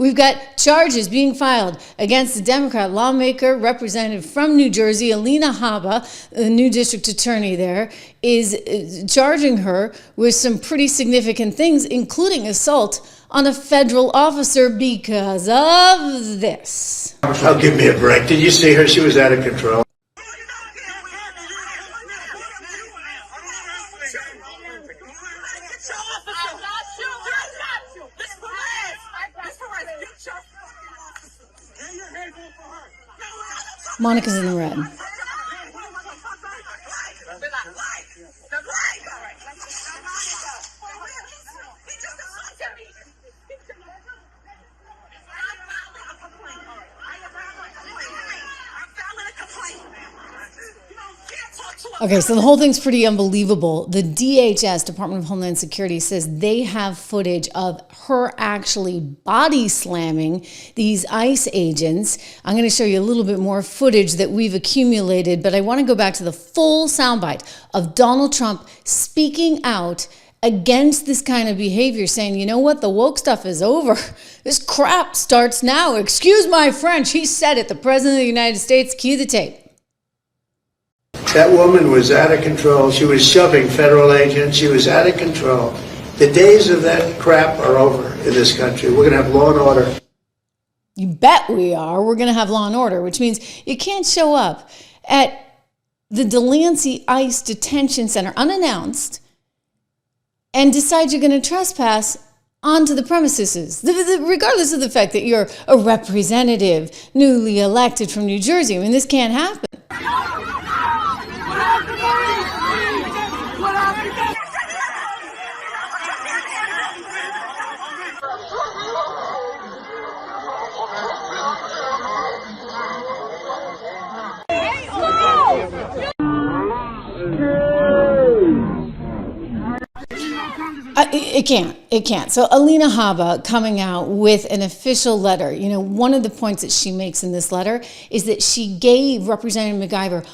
we've got charges being filed against the Democrat lawmaker, representative from New Jersey, Alina Habba, the new district attorney there, is charging her with some pretty significant things, including assault on a federal officer because of this. Oh, give me a break. Did you see her? She was out of control. Monica's in the red. Okay, so the whole thing's pretty unbelievable. The DHS, Department of Homeland Security, says they have footage of her actually body slamming these ICE agents. I'm going to show you a little bit more footage that we've accumulated, but I want to go back to the full soundbite of Donald Trump speaking out against this kind of behavior, saying, you know what, the woke stuff is over. This crap starts now. Excuse my French. He said it. The President of the United States. Cue the tape. That woman was out of control. She was shoving federal agents. She was out of control. The days of that crap are over in this country. We're going to have law and order. You bet we are. We're going to have law and order, which means you can't show up at the Delancey ICE detention center unannounced and decide you're going to trespass onto the premises, regardless of the fact that you're a representative newly elected from New Jersey. I mean, this can't happen. It can't. So Alina Habba coming out with an official letter. You know, one of the points that she makes in this letter is that she gave Representative McIver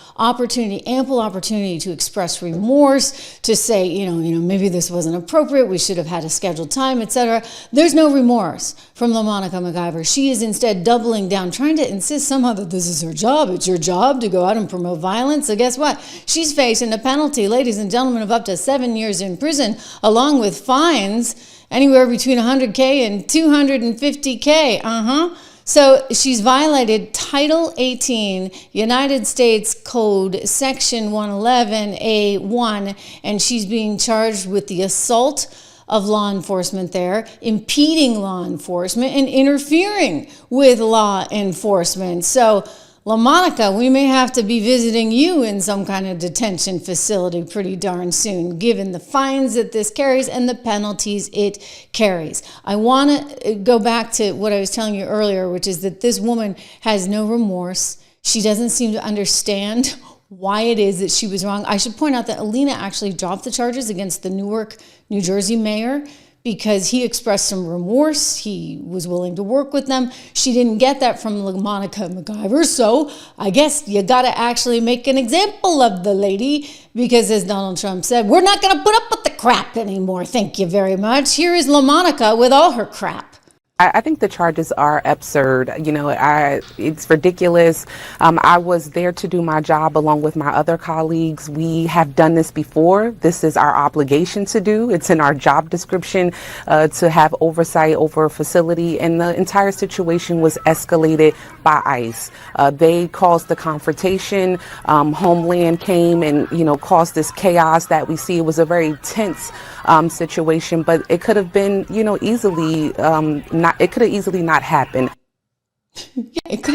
ample opportunity to express remorse, to say, you know, maybe this wasn't appropriate, we should have had a scheduled time, etc. There's no remorse from LaMonica McIver. She is instead doubling down, trying to insist somehow that this is her job. It's your job to go out and promote violence. So guess what? She's facing a penalty, ladies and gentlemen, of up to 7 years in prison, along with fines anywhere between $100K and $250K. So she's violated Title 18, United States Code, Section 111A1, and she's being charged with the assault of law enforcement there, impeding law enforcement, and interfering with law enforcement. So LaMonica, we may have to be visiting you in some kind of detention facility pretty darn soon, given the fines that this carries and the penalties it carries. I want to go back to what I was telling you earlier, which is that this woman has no remorse. She doesn't seem to understand why it is that she was wrong. I should point out that Alina actually dropped the charges against the Newark, New Jersey mayor, because he expressed some remorse. He was willing to work with them. She didn't get that from LaMonica McIver, so I guess you got to actually make an example of the lady, because as Donald Trump said, we're not going to put up with the crap anymore. Thank you very much. Here is LaMonica with all her crap. I think the charges are absurd. You know, it's ridiculous. I was there to do my job along with my other colleagues. We have done this before. This is our obligation to do. It's in our job description to have oversight over a facility, and the entire situation was escalated by ICE. They caused the confrontation. Homeland came and, caused this chaos that we see. It was a very tense situation, but it could have been, easily it could have easily not happened. Yeah, it could.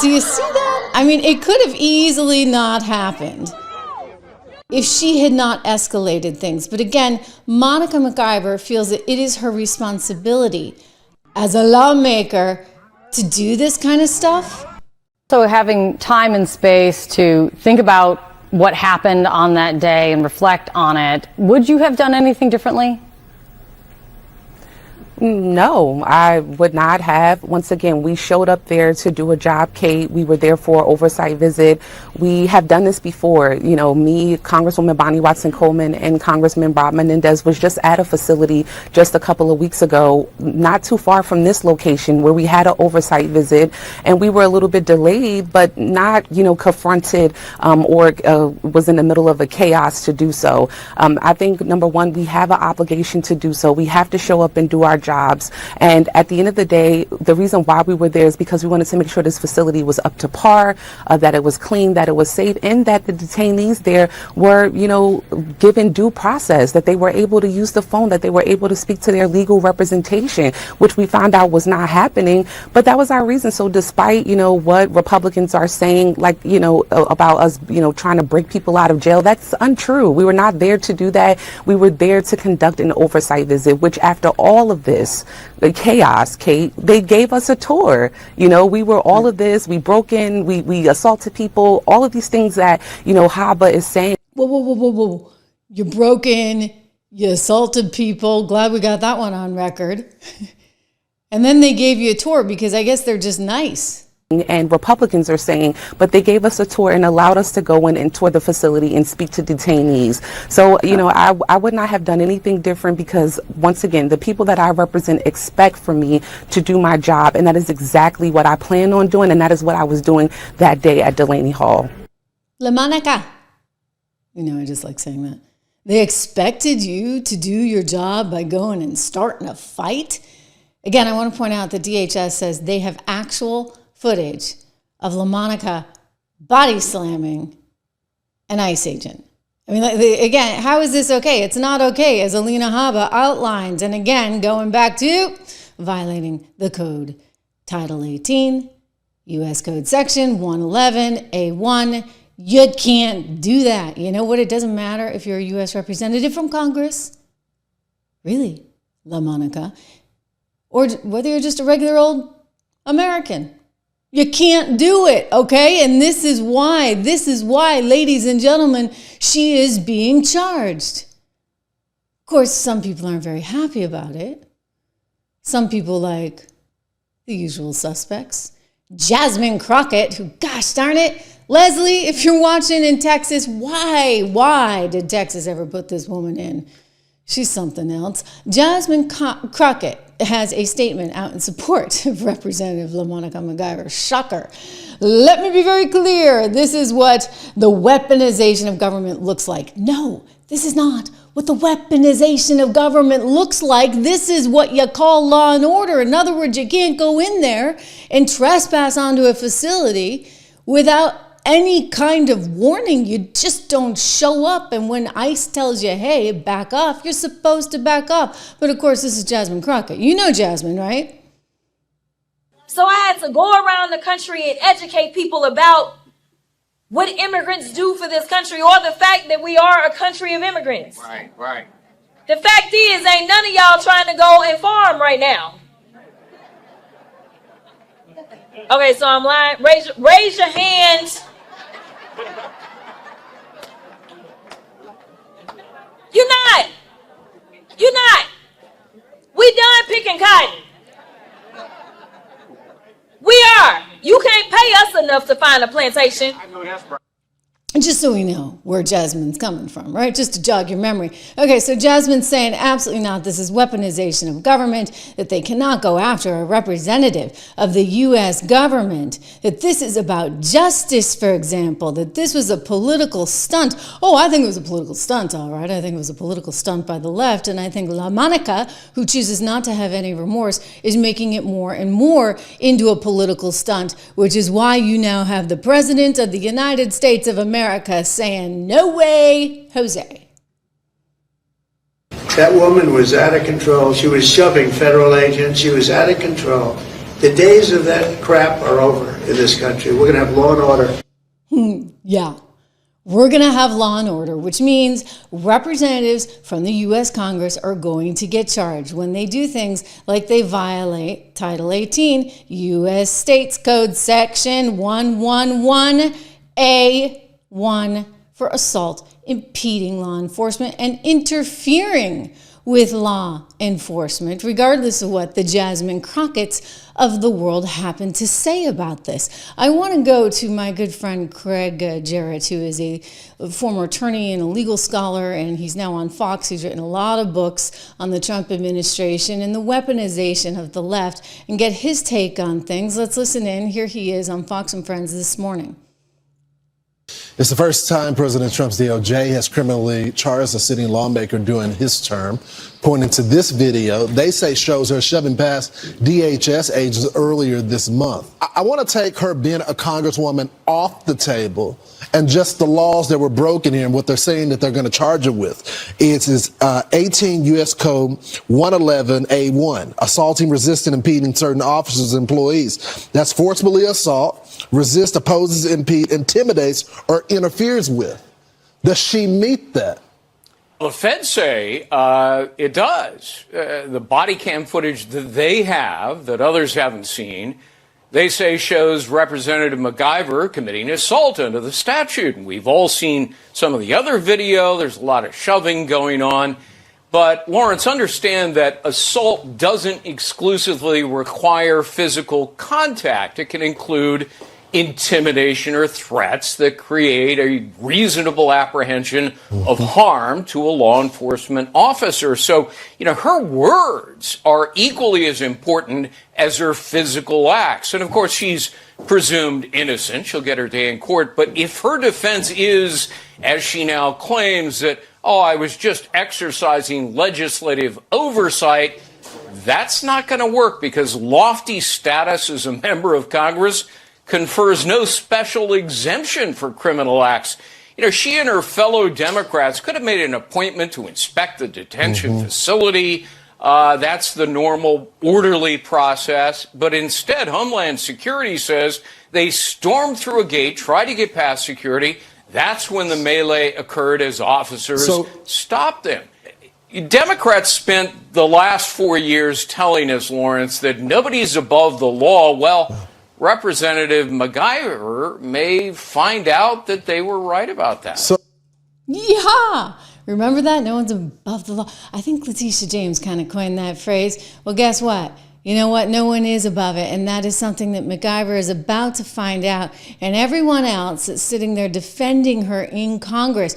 Do you see that? I mean, it could have easily not happened if she had not escalated things. But again, Monica McIver feels that it is her responsibility as a lawmaker to do this kind of stuff. So having time and space to think about what happened on that day and reflect on it, would you have done anything differently? No, I would not have. Once again, we showed up there to do a job, Kate. We were there for an oversight visit. We have done this before. You know, me, Congresswoman Bonnie Watson Coleman, and Congressman Bob Menendez was just at a facility just a couple of weeks ago, not too far from this location, where we had an oversight visit, and we were a little bit delayed, but not, confronted or was in the middle of a chaos to do so. I think, number one, we have an obligation to do so. We have to show up and do our jobs. And at the end of the day, the reason why we were there is because we wanted to make sure this facility was up to par, that it was clean, that it was safe, and that the detainees there were, given due process, that they were able to use the phone, that they were able to speak to their legal representation, which we found out was not happening. But that was our reason. So despite, what Republicans are saying, like, about us, trying to break people out of jail, that's untrue. We were not there to do that. We were there to conduct an oversight visit, which after all of this, the chaos, Kate, they gave us a tour. We were all of this, we broke in, we assaulted people, all of these things that, Haba is saying. Whoa. You broke in, you assaulted people. Glad we got that one on record. And then they gave you a tour because I guess they're just nice. And Republicans are saying, but they gave us a tour and allowed us to go in and tour the facility and speak to detainees. So, I would not have done anything different because, once again, the people that I represent expect from me to do my job. And that is exactly what I plan on doing. And that is what I was doing that day at Delaney Hall. La Monica. I just like saying that. They expected you to do your job by going and starting a fight. Again, I want to point out that DHS says they have actual footage of LaMonica body slamming an ICE agent. I mean, again, how is this okay? It's not okay, as Alina Habba outlines. And again, going back to violating the code. Title 18, U.S. Code Section 111A1. You can't do that. You know what? It doesn't matter if you're a U.S. representative from Congress. Really, LaMonica. Or whether you're just a regular old American. You can't do it, okay? And this is why, ladies and gentlemen, she is being charged. Of course, some people aren't very happy about it. Some people like the usual suspects. Jasmine Crockett, who, gosh darn it, Leslie, if you're watching in Texas, why did Texas ever put this woman in? She's something else. Jasmine Crockett has a statement out in support of Representative LaMonica McGiver. Shocker. Let me be very clear. This is what the weaponization of government looks like. No, this is not what the weaponization of government looks like. This is what you call law and order. In other words, you can't go in there and trespass onto a facility without any kind of warning. You just don't show up. And when ICE tells you, hey, back off, you're supposed to back up. But of course, this is Jasmine Crockett. You know Jasmine, right? So I had to go around the country and educate people about what immigrants do for this country, or the fact that we are a country of immigrants. Right. The fact is, ain't none of y'all trying to go and farm right now. Okay, so I'm lying. Raise your hand. You're not. We done picking cotton. We are. You can't pay us enough to find a plantation. I know that's right. Just so we know where Jasmine's coming from, right? Just to jog your memory. Okay, so Jasmine's saying absolutely not. This is weaponization of government, that they cannot go after a representative of the U.S. government, that this is about justice, for example, that this was a political stunt. Oh, I think it was a political stunt, all right. I think it was a political stunt by the left, and I think LaMonica, who chooses not to have any remorse, is making it more and more into a political stunt, which is why you now have the President of the United States of America saying, no way, Jose. That woman was out of control. She was shoving federal agents. She was out of control. The days of that crap are over in this country. We're going to have law and order. Yeah, we're going to have law and order, which means representatives from the U.S. Congress are going to get charged when they do things like they violate Title 18, U.S. States Code Section 111A1 for assault, impeding law enforcement, and interfering with law enforcement, regardless of what the Jasmine Crockett's of the world happen to say about this. I want to go to my good friend Craig Jarrett, who is a former attorney and a legal scholar, and he's now on Fox. He's written a lot of books on the Trump administration and the weaponization of the left, and get his take on things. Let's listen in. Here he is on Fox and Friends this morning. It's the first time President Trump's DOJ has criminally charged a sitting lawmaker during his term. Pointing to this video, they say shows her shoving past DHS agents earlier this month. I want to take her being a congresswoman off the table and just the laws that were broken here and what they're saying that they're going to charge her with. It's 18 U.S. Code 111A1, assaulting, resisting, impeding certain officers and employees. That's forcibly assault, resist, opposes, impede, intimidates, or interferes with. Does she meet that? Well, the feds say it does. The body cam footage that they have, that others haven't seen, they say shows Representative MacGyver committing assault under the statute. And we've all seen some of the other video. There's a lot of shoving going on. But, Lawrence, understand that assault doesn't exclusively require physical contact. It can include intimidation or threats that create a reasonable apprehension of harm to a law enforcement officer. So, her words are equally as important as her physical acts. And of course, she's presumed innocent. She'll get her day in court. But if her defense is, as she now claims, that, I was just exercising legislative oversight, that's not going to work, because lofty status as a member of Congress confers no special exemption for criminal acts. She and her fellow Democrats could have made an appointment to inspect the detention facility. That's the normal, orderly process. But instead, Homeland Security says they stormed through a gate, tried to get past security. That's when the melee occurred as officers stopped them. Democrats spent the last 4 years telling us, Lawrence, that nobody's above the law. Well, Representative MacGyver may find out that they were right about that. Yeah, remember that? No one's above the law. I think Letitia James kind of coined that phrase. Well, guess what? You know what? No one is above it, and that is something that MacGyver is about to find out, and everyone else that's sitting there defending her in Congress.